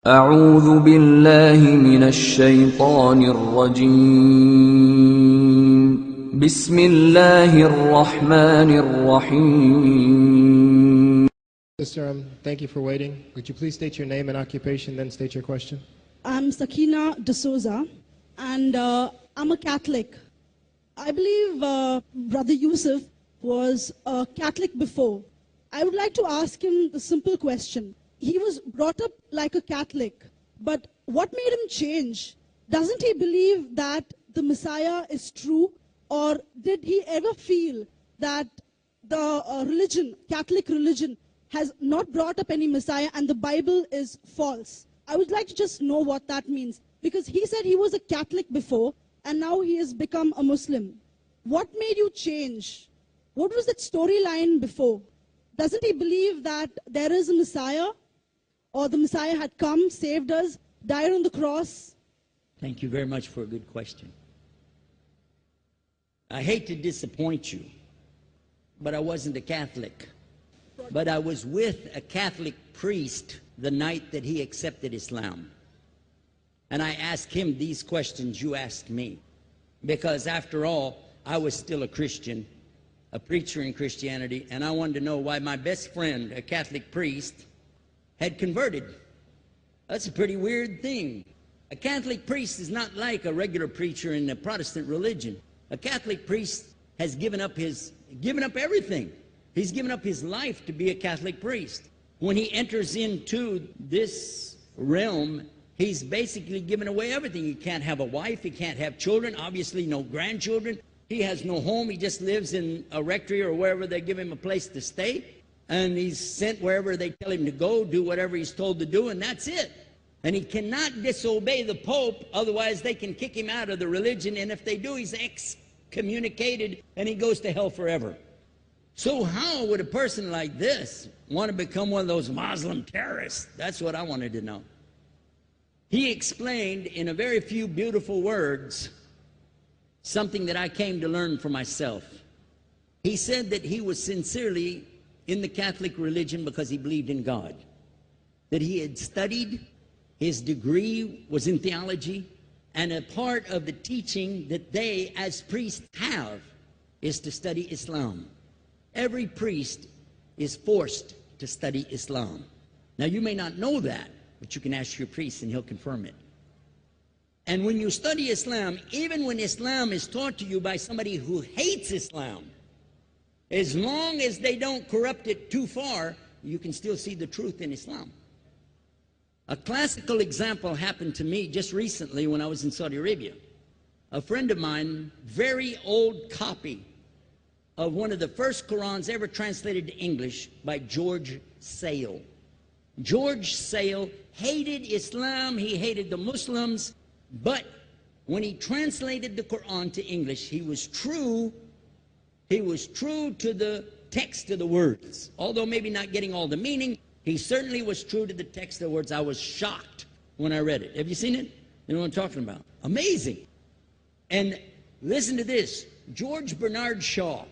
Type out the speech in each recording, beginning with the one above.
أعوذ بالله من الشيطان الرجيم بسم الله الرحمن الرحيم. Sister, thank you for waiting. Would you please state your name and occupation, then state your question? I'm Sakina D'Souza, and I'm a Catholic. I believe Brother Yusuf was a Catholic before. I would like to ask him the simple question. He was brought up like a Catholic, but what made him change? Doesn't he believe that the Messiah is true, or did he ever feel that the Catholic religion, has not brought up any Messiah and the Bible is false? I would like to just know what that means, because he said he was a Catholic before and now he has become a Muslim. What made you change? What was that storyline before? Doesn't he believe that there is a Messiah, or the Messiah had come, saved us, died on the cross? Thank you very much for a good question. I hate to disappoint you, but I wasn't a Catholic. But I was with a Catholic priest the night that he accepted Islam. And I asked him these questions you asked me. Because after all, I was still a Christian, a preacher in Christianity, and I wanted to know why my best friend, a Catholic priest, had converted. That's a pretty weird thing. A Catholic priest is not like a regular preacher in the Protestant religion. A Catholic priest has given up everything. He's given up his life to be a Catholic priest. When he enters into this realm, he's basically given away everything. He can't have a wife, he can't have children, obviously no grandchildren. He has no home, he just lives in a rectory or wherever they give him a place to stay. And he's sent wherever they tell him to go, do whatever he's told to do, and that's it. And he cannot disobey the Pope, otherwise they can kick him out of the religion, and if they do, he's excommunicated and he goes to hell forever. So how would a person like this want to become one of those Muslim terrorists? That's what I wanted to know. He explained in a very few beautiful words something that I came to learn for myself. He said that he was sincerely in the Catholic religion because he believed in God, that he had studied, his degree was in theology, and a part of the teaching that they as priests have is to study Islam. Every priest is forced to study Islam. Now you may not know that, but you can ask your priest and he'll confirm it. And when you study Islam, even when Islam is taught to you by somebody who hates Islam, as long as they don't corrupt it too far, you can still see the truth in Islam. A classical example happened to me just recently when I was in Saudi Arabia. A friend of mine, very old copy of one of the first Qurans ever translated to English by George Sale. George Sale hated Islam, he hated the Muslims, but when he translated the Quran to English, he was true to the text of the words. Although maybe not getting all the meaning, he certainly was true to the text of the words. I was shocked when I read it. Have you seen it? You know what I'm talking about? Amazing. And listen to this. George Bernard Shaw,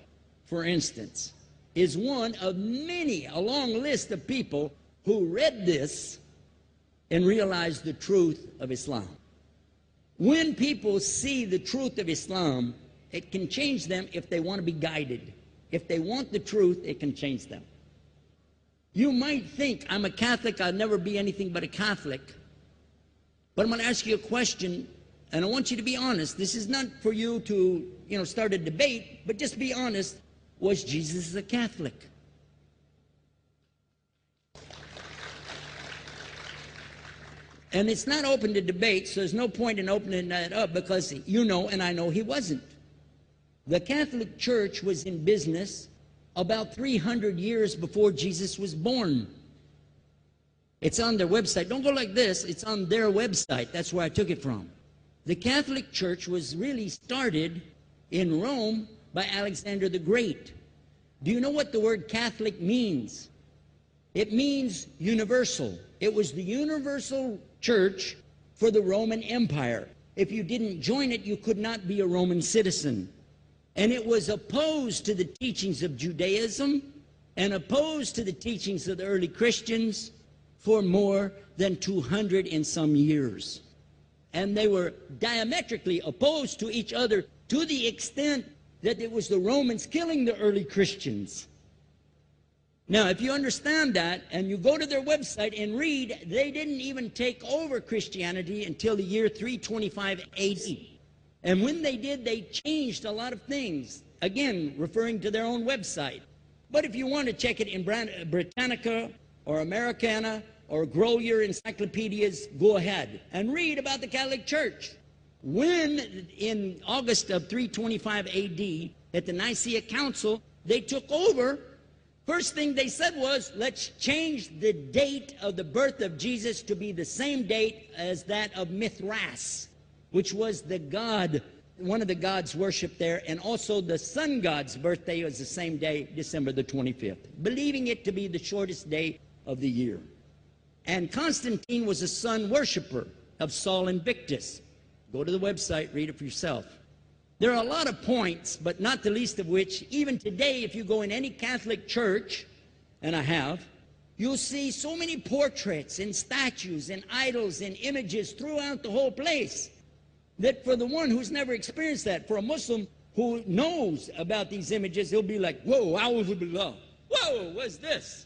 for instance, is one of many, a long list of people who read this and realized the truth of Islam. When people see the truth of Islam, it can change them if they want to be guided. If they want the truth, it can change them. You might think, I'm a Catholic, I'll never be anything but a Catholic. But I'm going to ask you a question, and I want you to be honest. This is not for you to, start a debate, but just be honest. Was Jesus a Catholic? And it's not open to debate, so there's no point in opening that up, because you know and I know he wasn't. The Catholic Church was in business about 300 years before Jesus was born. It's on their website. Don't go like this. It's on their website. That's where I took it from. The Catholic Church was really started in Rome by Alexander the Great. Do you know what the word Catholic means? It means universal. It was the universal church for the Roman Empire. If you didn't join it, you could not be a Roman citizen. And it was opposed to the teachings of Judaism and opposed to the teachings of the early Christians for more than 200 and some years. And they were diametrically opposed to each other to the extent that it was the Romans killing the early Christians. Now, if you understand that, and you go to their website and read, they didn't even take over Christianity until the year 325 AD. And when they did, they changed a lot of things, again, referring to their own website. But if you want to check it in Britannica or Americana or grow your encyclopedias, go ahead and read about the Catholic Church. When, in August of 325 AD, at the Nicaea Council, they took over, first thing they said was, let's change the date of the birth of Jesus to be the same date as that of Mithras, which was the god, one of the gods worshipped there, and also the sun god's birthday was the same day, December the 25th, believing it to be the shortest day of the year. And Constantine was a sun worshiper of Saul Invictus. Go to the website, read it for yourself. There are a lot of points, but not the least of which, even today, if you go in any Catholic church, and I have, you'll see so many portraits and statues and idols and images throughout the whole place that for the one who's never experienced that, for a Muslim who knows about these images, he'll be like, whoa, a'udhu billah. Whoa, what's this?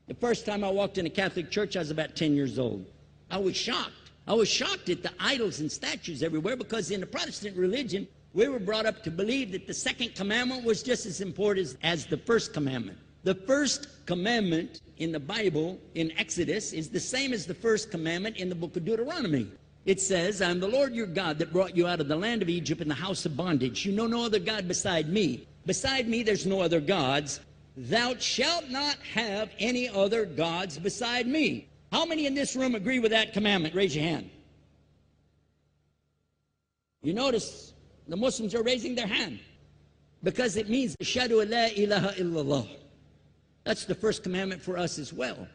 The first time I walked in a Catholic church, I was about 10 years old. I was shocked. I was shocked at the idols and statues everywhere, because in the Protestant religion, we were brought up to believe that the second commandment was just as important as the first commandment. The first commandment in the Bible, in Exodus, is the same as the first commandment in the book of Deuteronomy. It says, I am the Lord your God that brought you out of the land of Egypt in the house of bondage. You know no other God beside me. Beside me there's no other gods. Thou shalt not have any other gods beside me. How many in this room agree with that commandment? Raise your hand. You notice the Muslims are raising their hand because it means Ashhadu an la ilaha illallah. That's the first commandment for us as well.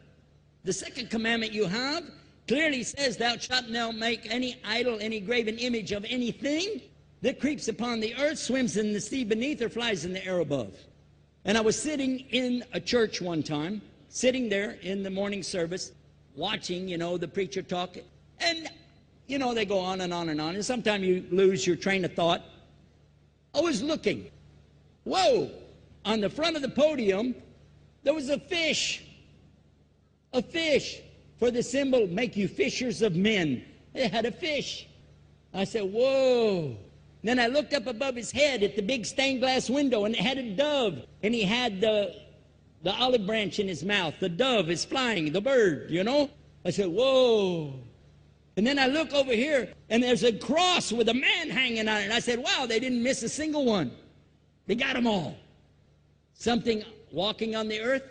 The second commandment you have clearly says, thou shalt not make any idol, any graven image of anything that creeps upon the earth, swims in the sea beneath, or flies in the air above. And I was sitting in a church one time, sitting there in the morning service, watching, the preacher talk. And, they go on and on and on. And sometimes you lose your train of thought. I was looking. Whoa! On the front of the podium, there was a fish. A fish. For the symbol, make you fishers of men. It had a fish. I said, whoa. Then I looked up above his head at the big stained glass window, and it had a dove. And he had the olive branch in his mouth. The dove is flying, the bird, I said, whoa. And then I look over here, and there's a cross with a man hanging on it. And I said, wow, they didn't miss a single one. They got them all. Something walking on the earth,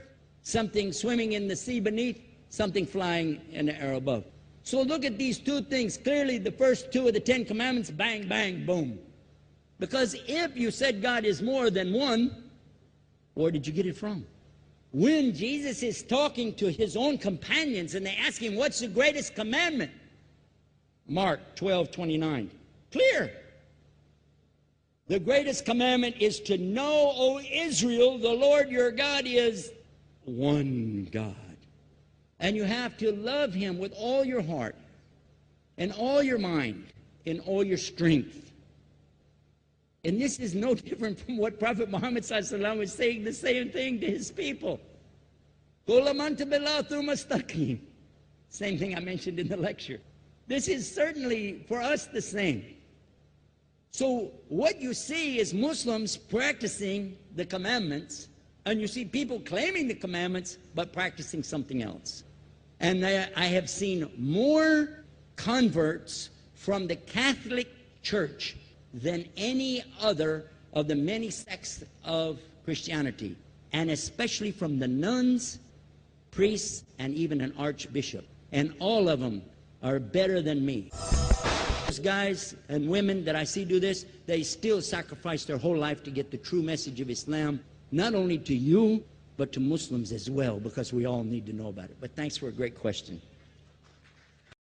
something swimming in the sea beneath, something flying in the air above. So look at these two things. Clearly, the first two of the 10 commandments, bang, bang, boom. Because if you said God is more than one, where did you get it from? When Jesus is talking to his own companions and they ask him, what's the greatest commandment? Mark 12:29. Clear. The greatest commandment is to know, O Israel, the Lord your God is one God. And you have to love him with all your heart and all your mind and all your strength. And this is no different from what Prophet Muhammad ﷺ was saying, the same thing to his people. Same thing I mentioned in the lecture. This is certainly for us the same. So what you see is Muslims practicing the commandments, and you see people claiming the commandments but practicing something else. And I have seen more converts from the Catholic Church than any other of the many sects of Christianity, and especially from the nuns, priests, and even an archbishop. And all of them are better than me. Those guys and women that I see do this, they still sacrifice their whole life to get the true message of Islam, not only to you, but to Muslims as well, because we all need to know about it. But thanks for a great question.